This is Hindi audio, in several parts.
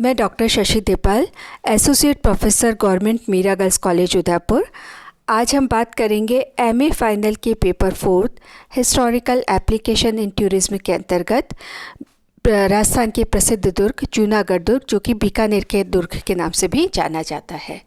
मैं doctor Shashi Depal, associate professor government Meera girls college Udaipur. आज हम बात करेंगे एमए फाइनल के paper 4 historical application in tourism के अंतर्गत राजस्थान के प्रसिद्ध दुर्ग जूनागढ़ दुर्ग, जो कि बीकानेर के दुर्ग के नाम से भी जाना जाता है।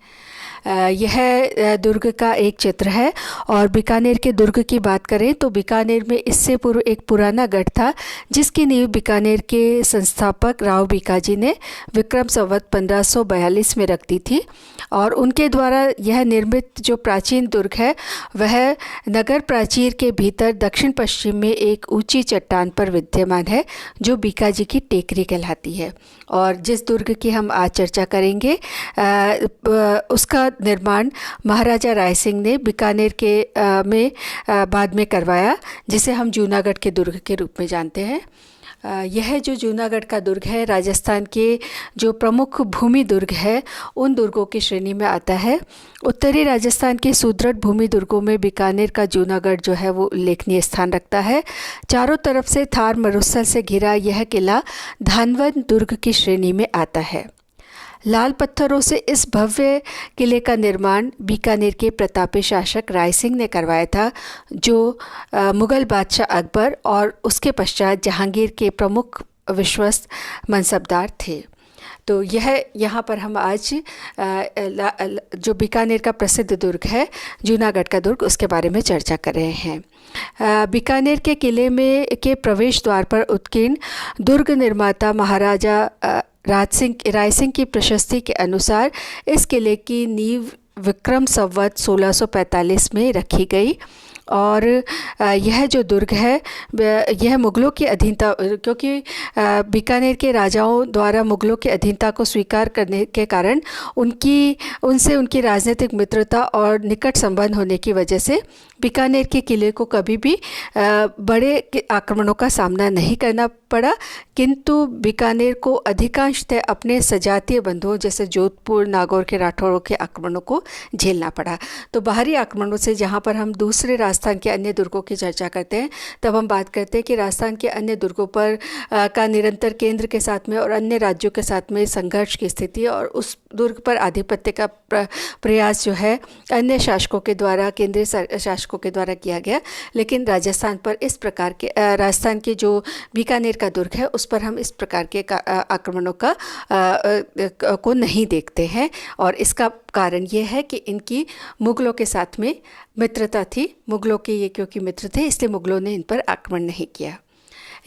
यह दुर्ग का एक चित्र है। और बीकानेर के दुर्ग की बात करें तो बीकानेर में इससे पूर्व एक पुराना गढ़ था, जिसकी नींव बीकानेर के संस्थापक राव बीकाजी ने विक्रम संवत 1542 में रख दी थी। और उनके द्वारा यह निर्मित जो प्राचीन दुर्ग है वह नगर प्राचीर के भीतर दक्षिण पश्चिम में एक ऊंची चट्टान पर विद्यमान है, जो बीकाजी की टेकरी कहलाती है। और जिस दुर्ग की हम आज चर्चा करेंगे उसका निर्माण महाराजा राय सिंह ने बीकानेर के में बाद में करवाया, जिसे हम जूनागढ़ के दुर्ग के रूप में जानते हैं। यह जो जूनागढ़ का दुर्ग है राजस्थान के जो प्रमुख भूमि दुर्ग है उन दुर्गों की श्रेणी में आता है। उत्तरी राजस्थान के सुदृढ़ भूमि दुर्गों में बीकानेर का जूनागढ़ जो है वो उल्लेखनीय स्थान रखता है। चारों तरफ से थार मरुस्थल से घिरा यह किला धानवन दुर्ग की श्रेणी में आता है। लाल पत्थरों से इस भव्य किले का निर्माण बीकानेर के प्रतापी शासक राय सिंह ने करवाया था, जो मुग़ल बादशाह अकबर और उसके पश्चात जहांगीर के प्रमुख विश्वस्त मनसबदार थे। तो यह यहाँ पर हम आज जो बीकानेर का प्रसिद्ध दुर्ग है जूनागढ़ का दुर्ग, उसके बारे में चर्चा कर रहे हैं। बीकानेर के किले में के प्रवेश द्वार पर उत्कीर्ण दुर्ग निर्माता महाराजा राय सिंह की प्रशस्ति के अनुसार इस किले की नींव विक्रम संवत 1645 में रखी गई। और यह जो दुर्ग है यह मुग़लों की अधीनता, क्योंकि बीकानेर के राजाओं द्वारा मुग़लों की अधीनता को स्वीकार करने के कारण उनसे उनकी राजनीतिक मित्रता और निकट संबंध होने की वजह से बीकानेर के किले को कभी भी बड़े आक्रमणों का सामना नहीं करना पड़ा, किंतु बीकानेर को अधिकांशतः अपने सजातीय बंधुओं जैसे जोधपुर नागौर के राठौरों के आक्रमणों को झेलना पड़ा। तो बाहरी आक्रमणों से जहाँ पर हम दूसरे राजस्थान के अन्य दुर्गों की चर्चा करते हैं, तब हम बात करते हैं कि राजस्थान के अन्य दुर्गों पर का निरंतर केंद्र के साथ में और अन्य राज्यों के साथ में संघर्ष की स्थिति और उस दुर्ग पर आधिपत्य का प्रयास जो है अन्य शासकों के द्वारा, केंद्रीय शासकों के द्वारा किया गया। लेकिन राजस्थान पर इस प्रकार के राजस्थान के जो बीकानेर का दुर्ग है उस पर हम इस प्रकार के आक्रमणों को नहीं देखते हैं। और इसका कारण ये है कि इनकी मुग़लों के साथ में मित्रता थी। मुग़लों के ये क्योंकि मित्र थे, इसलिए मुग़लों ने इन पर आक्रमण नहीं किया।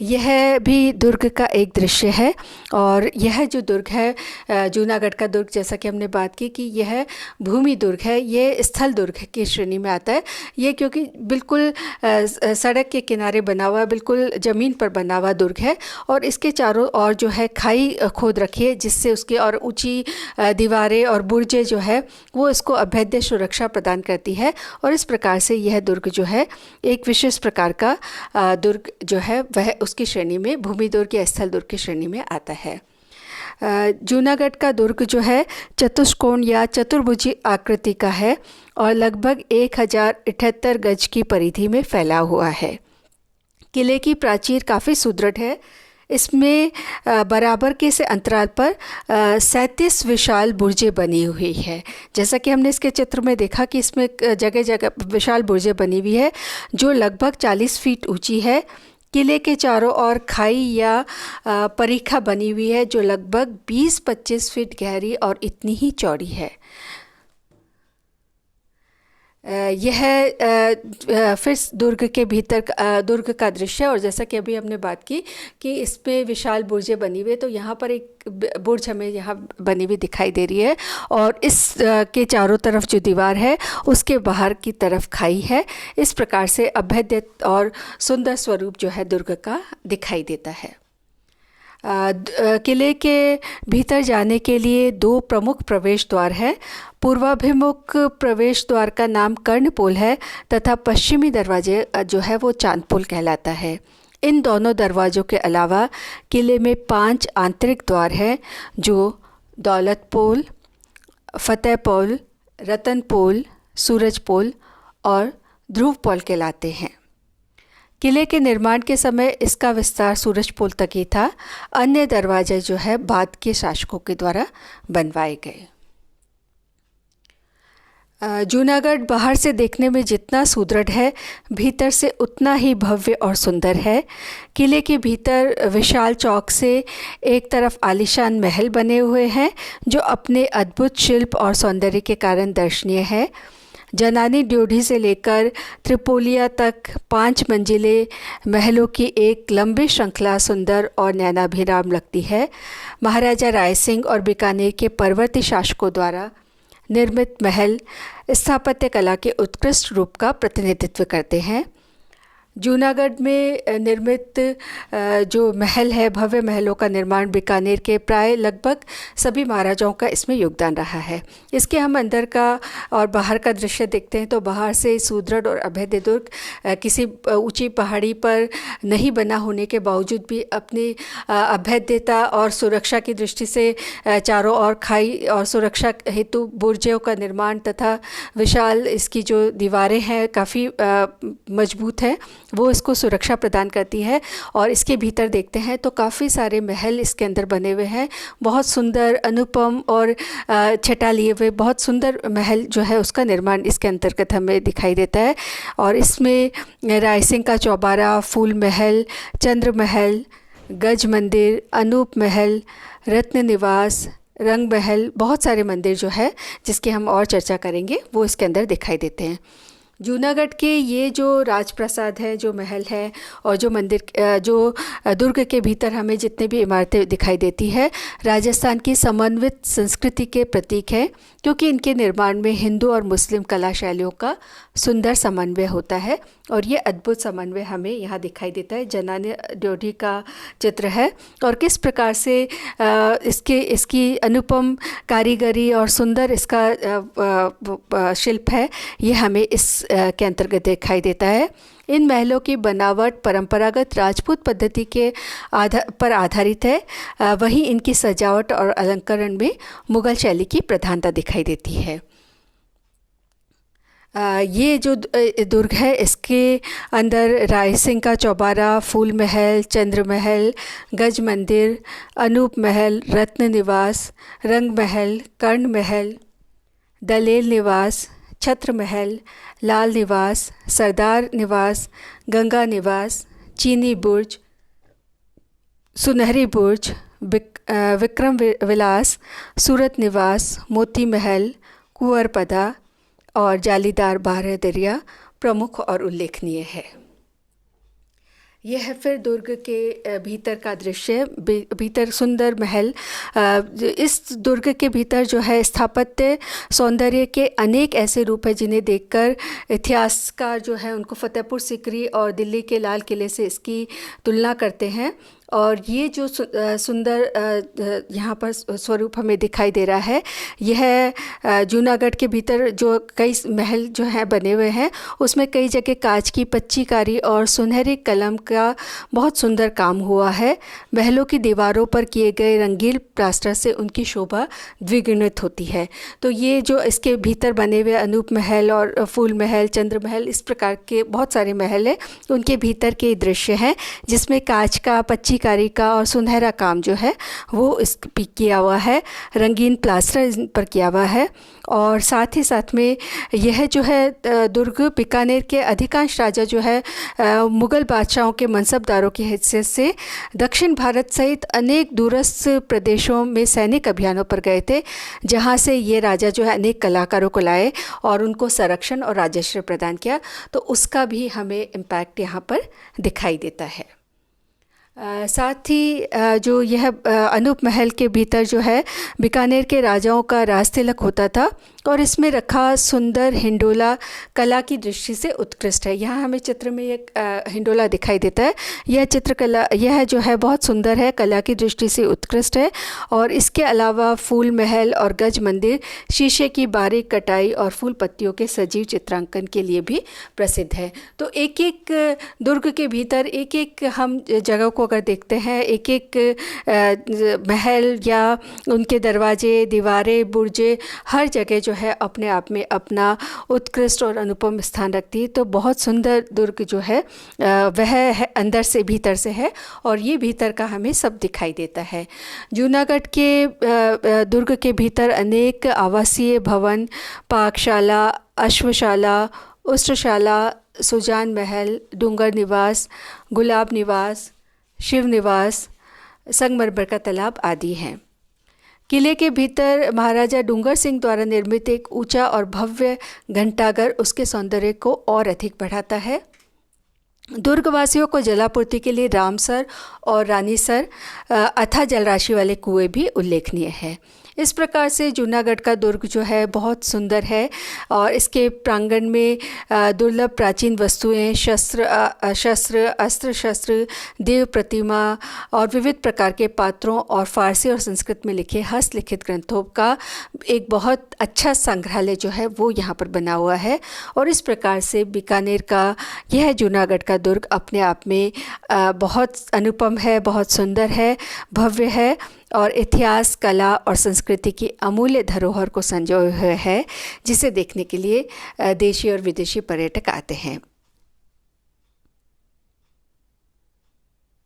यह भी दुर्ग का एक दृश्य है। और यह जो दुर्ग है जूनागढ़ का दुर्ग, जैसा कि हमने बात की कि यह भूमि दुर्ग है, ये स्थल दुर्ग की श्रेणी में आता है। ये क्योंकि बिल्कुल सड़क के किनारे बना हुआ, बिल्कुल ज़मीन पर बना हुआ दुर्ग है। और इसके चारों ओर जो है खाई खोद रखी है, जिससे उसकी और ऊंची दीवारें और बुर्जें जो है वो इसको अभेद्य सुरक्षा प्रदान करती है। और इस प्रकार से यह दुर्ग जो है एक विशेष प्रकार का दुर्ग जो है वह उसकी श्रेणी में भूमि दुर्ग या स्थल दुर्ग की श्रेणी में आता है। जूनागढ़ का दुर्ग जो है चतुष्कोण या चतुर्भुजी आकृति का है और लगभग 1078 गज की परिधि में फैला हुआ है। किले की प्राचीर काफ़ी सुदृढ़ है। इसमें बराबर के से अंतराल पर 37 विशाल बुर्जें बनी हुई है। जैसा कि हमने इसके चित्र में देखा कि इसमें जगह जगह विशाल बुर्जें बनी हुई है, जो लगभग 40 फीट ऊंची है। किले के चारों ओर खाई या परिखा बनी हुई है, जो लगभग 20-25 फीट गहरी और इतनी ही चौड़ी है। यह फिर दुर्ग के भीतर दुर्ग का दृश्य है। और जैसा कि अभी हमने बात की कि इस पे विशाल बुर्जें बनी हुई है, तो यहाँ पर एक बुर्ज हमें यहाँ बनी हुई दिखाई दे रही है। और इस के चारों तरफ जो दीवार है उसके बाहर की तरफ खाई है। इस प्रकार से अभेद्य और सुंदर स्वरूप जो है दुर्ग का दिखाई देता है। किले के भीतर जाने के लिए 2 प्रमुख प्रवेश द्वार हैं। पूर्वाभिमुख प्रवेश द्वार का नाम कर्णपोल है तथा पश्चिमी दरवाजे जो है वो चांदपोल कहलाता है। इन दोनों दरवाज़ों के अलावा किले में 5 आंतरिक द्वार हैं, जो दौलतपोल, फतेहपोल, रतनपोल, सूरजपोल और ध्रुवपोल कहलाते हैं। किले के निर्माण के समय इसका विस्तार सूरजपोल तक ही था। अन्य दरवाजे जो है बाद के शासकों के द्वारा बनवाए गए। जूनागढ़ बाहर से देखने में जितना सुदृढ़ है, भीतर से उतना ही भव्य और सुंदर है। किले के भीतर विशाल चौक से एक तरफ आलीशान महल बने हुए हैं जो अपने अद्भुत शिल्प और सौंदर्य के कारण दर्शनीय है। जनानी ड्योढ़ी से लेकर त्रिपोलिया तक 5 मंजिले महलों की एक लंबी श्रृंखला सुंदर और नयनाभिराम लगती है। महाराजा राय सिंह और बीकानेर के परवर्ती शासकों द्वारा निर्मित महल स्थापत्य कला के उत्कृष्ट रूप का प्रतिनिधित्व करते हैं। जूनागढ़ में निर्मित जो महल है, भव्य महलों का निर्माण बीकानेर के प्राय लगभग सभी महाराजाओं का इसमें योगदान रहा है। इसके हम अंदर का और बाहर का दृश्य देखते हैं तो बाहर से सुदृढ़ और अभेद्य दुर्ग किसी ऊंची पहाड़ी पर नहीं बना होने के बावजूद भी अपनी अभेद्यता और सुरक्षा की दृष्टि से चारों ओर खाई और सुरक्षा हेतु बुर्जों का निर्माण तथा विशाल इसकी जो दीवारें हैं काफ़ी मजबूत हैं, वो इसको सुरक्षा प्रदान करती है। और इसके भीतर देखते हैं तो काफ़ी सारे महल इसके अंदर बने हुए हैं। बहुत सुंदर, अनुपम और छटा लिए हुए बहुत सुंदर महल जो है उसका निर्माण इसके अंतर्गत हमें दिखाई देता है। और इसमें राय सिंह का चौबारा, फूल महल, चंद्र महल, गज मंदिर, अनूप महल, रत्न निवास, रंग महल, बहुत सारे मंदिर जो है जिसकी हम और चर्चा करेंगे वो इसके अंदर दिखाई देते हैं। जूनागढ़ के ये जो राजप्रासाद है, जो महल है और जो मंदिर, जो दुर्ग के भीतर हमें जितने भी इमारतें दिखाई देती है, राजस्थान की समन्वित संस्कृति के प्रतीक है, क्योंकि इनके निर्माण में हिंदू और मुस्लिम कला शैलियों का सुंदर समन्वय होता है। और ये अद्भुत समन्वय हमें यहाँ दिखाई देता है। जनानी ड्योढ़ी का चित्र है और किस प्रकार से इसकी अनुपम कारीगरी और सुंदर इसका शिल्प है, ये हमें इस के अंतर्गत दिखाई देता है। इन महलों की बनावट परंपरागत राजपूत पद्धति के पर आधारित है, वहीं इनकी सजावट और अलंकरण में मुगल शैली की प्रधानता दिखाई देती है। ये जो दुर्ग है इसके अंदर राय सिंह का चौबारा, फूल महल, चंद्र महल, गज मंदिर, अनूप महल, रत्न निवास, रंग महल, कर्ण महल, दलेल निवास, छत्र महल, लाल निवास, सरदार निवास, गंगा निवास, चीनी बुर्ज, सुनहरी बुर्ज, विक्रम विलास, सूरत निवास, मोती महल, कुंवरपदा और जालीदार बारहदरिया प्रमुख और उल्लेखनीय है। यह है फिर दुर्ग के भीतर का दृश्य। भीतर सुंदर महल। इस दुर्ग के भीतर जो है स्थापत्य सौंदर्य के अनेक ऐसे रूप हैं जिन्हें देखकर इतिहासकार जो है उनको फतेहपुर सीकरी और दिल्ली के लाल किले से इसकी तुलना करते हैं। और ये जो सुंदर यहाँ पर स्वरूप हमें दिखाई दे रहा है, यह जूनागढ़ के भीतर जो कई महल जो हैं बने हुए हैं उसमें कई जगह कांच की पच्चीकारी और सुनहरी कलम का बहुत सुंदर काम हुआ है। महलों की दीवारों पर किए गए रंगीन प्लास्टर से उनकी शोभा द्विगुणित होती है। तो ये जो इसके भीतर बने हुए अनूप महल और फूल महल, चंद्र महल, इस प्रकार के बहुत सारे महल हैं, उनके भीतर के दृश्य हैं जिसमें कांच का कारी का और सुनहरा काम जो है वो इस पे किया हुआ है, रंगीन प्लास्टर इन पर किया हुआ है। और साथ ही साथ में यह जो है दुर्ग बीकानेर के अधिकांश राजा जो है मुग़ल बादशाहों के मनसबदारों की हैसियत से दक्षिण भारत सहित अनेक दूरस्थ प्रदेशों में सैनिक अभियानों पर गए थे, जहाँ से ये राजा जो है अनेक कलाकारों को लाए और उनको संरक्षण और राजस्व प्रदान किया। तो उसका भी हमें इम्पैक्ट यहाँ पर दिखाई देता है। साथ ही जो यह अनूप महल के भीतर जो है बीकानेर के राजाओं का राज तिलक होता था और इसमें रखा सुंदर हिंडोला कला की दृष्टि से उत्कृष्ट है। यहाँ हमें चित्र में एक हिंडोला दिखाई देता है। यह चित्रकला यह जो है बहुत सुंदर है, कला की दृष्टि से उत्कृष्ट है। और इसके अलावा फूल महल और गज मंदिर शीशे की बारीक कटाई और फूल पत्तियों के सजीव चित्रांकन के लिए भी प्रसिद्ध है। तो एक एक दुर्ग के भीतर एक एक हम जगह को अगर देखते हैं, एक एक महल या उनके दरवाजे, दीवारें, बुर्जे, हर जगह जो है अपने आप में अपना उत्कृष्ट और अनुपम स्थान रखती है। तो बहुत सुंदर दुर्ग जो है वह है, अंदर से भीतर से है, और ये भीतर का हमें सब दिखाई देता है। जूनागढ़ के दुर्ग के भीतर अनेक आवासीय भवन, पाकशाला, अश्वशाला, उष्ट्रशाला, सुजान महल, डूंगर निवास, गुलाब निवास, शिव निवास, संगमरमर का तालाब आदि हैं। किले के भीतर महाराजा डूंगर सिंह द्वारा निर्मित एक ऊंचा और भव्य घंटाघर उसके सौंदर्य को और अधिक बढ़ाता है। दुर्गवासियों को जलापूर्ति के लिए रामसर और रानीसर अथाह जलराशि वाले कुएं भी उल्लेखनीय है। इस प्रकार से जूनागढ़ का दुर्ग जो है बहुत सुंदर है, और इसके प्रांगण में दुर्लभ प्राचीन वस्तुएं, अस्त्र शस्त्र, देव प्रतिमा और विविध प्रकार के पात्रों और फारसी और संस्कृत में लिखे हस्तलिखित ग्रंथों का एक बहुत अच्छा संग्रहालय जो है वो यहाँ पर बना हुआ है। और इस प्रकार से बीकानेर का यह जूनागढ़ का दुर्ग अपने आप में बहुत अनुपम है, बहुत सुंदर है, भव्य है, और इतिहास, कला और संस्कृति की अमूल्य धरोहर को संजोए हुए है, जिसे देखने के लिए देशी और विदेशी पर्यटक आते हैं।